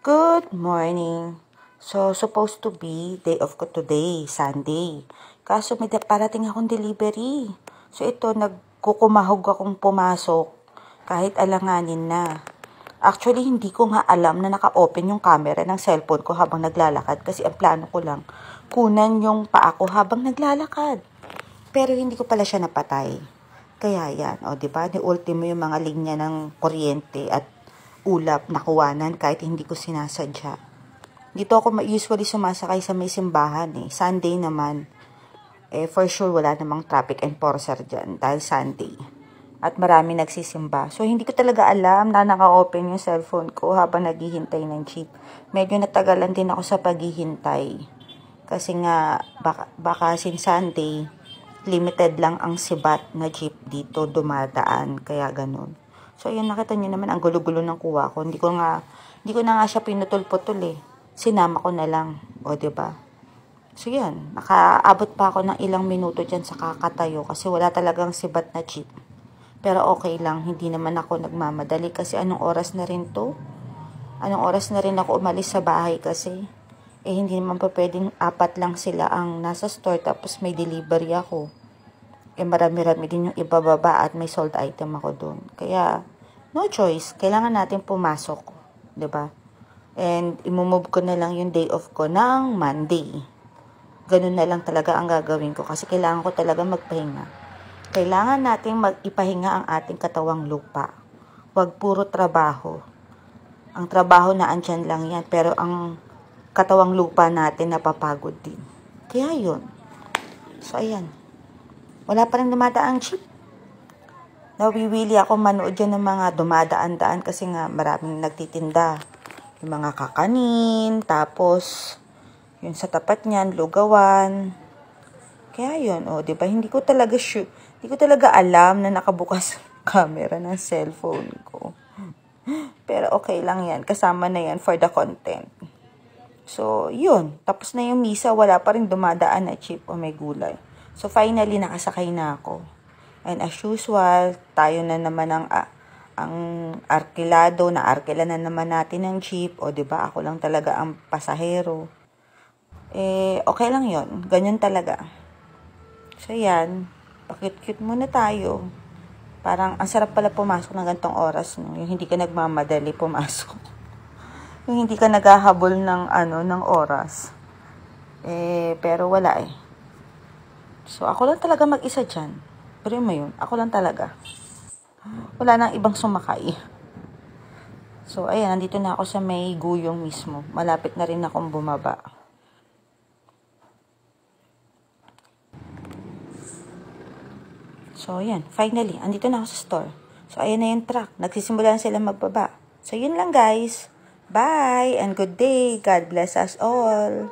Good morning. So, supposed to be day off ko today, Sunday. Kaso may parating akong delivery. So, ito, nagkukumahog akong pumasok kahit alanganin na. Actually, hindi ko nga alam na naka-open yung camera ng cellphone ko habang naglalakad kasi ang plano ko lang, kunan yung paa ko habang naglalakad. Pero hindi ko pala siya napatay. Kaya yan, o diba, ni-ultimo yung mga linya ng kuryente at ulap na kuwanan kahit hindi ko sinasadya. Dito ako usually sumasakay sa may simbahan Sunday naman, for sure wala namang traffic enforcer dyan dahil Sunday. At marami nagsisimba. So, hindi ko talaga alam na naka-open yung cellphone ko habang naghihintay ng jeep. Medyo natagalan din ako sa paghihintay. Kasi nga, baka since Sunday, limited lang ang sibat na jeep dito dumadaan. Kaya ganun. So, ayan, nakita niyo naman, ang gulo-gulo ng kuha ko. Hindi ko na nga siya pinutol-putol Sinama ko na lang. O, diba? So, yan. Nakaabot pa ako ng ilang minuto dyan sa kakatayo kasi wala talagang sibat na jeep. Pero okay lang. Hindi naman ako nagmamadali kasi anong oras na rin to? Anong oras na rin ako umalis sa bahay kasi? Hindi naman pa pwedeng 4 lang sila ang nasa store tapos may delivery ako. Marami-rami din yung ibababa at may sold item ako doon. Kaya, no choice. Kailangan natin pumasok. 'Di ba? And, imumove ko na lang yung day off ko ng Monday. Ganun na lang talaga ang gagawin ko kasi kailangan ko talaga magpahinga. Kailangan natin ipahinga ang ating katawang lupa. Huwag puro trabaho. Ang trabaho na andyan lang yan, pero ang katawang lupa natin napapagod din. Kaya yun. So, ayan. Wala pa rin dumadaang jeep. Nawiwili ako manood yan ng mga dumadaan-daan kasi nga maraming nagtitinda. Yung mga kakanin, tapos yung sa tapat niyan, lugawan. Kaya yun, diba? Hindi ko talaga alam na nakabukas camera ng cellphone ko. Pero okay lang yan. Kasama na yan for the content. So, yun. Tapos na yung misa, wala pa rin dumadaan na jeep o may gulay. So, finally, nakasakay na ako. And as usual, tayo na naman ang arkilado, na arkila na naman natin ng jeep. O, diba, ako lang talaga ang pasahero. Okay lang yon. Ganyan talaga. So, yan. Pakit-cute muna tayo. Parang, ang sarap pala pumasok ng gantong oras, no? Yung hindi ka nagmamadali pumasok. Yung hindi ka naghahabol ng oras. Pero wala So, ako lang talaga mag-isa dyan. Pero yun, ako lang talaga. Wala nang ibang sumakay. So, ayan, nandito na ako sa may guyong mismo. Malapit na rin akong bumaba. So, ayan, finally, andito na ako sa store. So, ayan na yung truck. Nagsisimula na sila magbaba. So, yun lang guys. Bye and good day. God bless us all.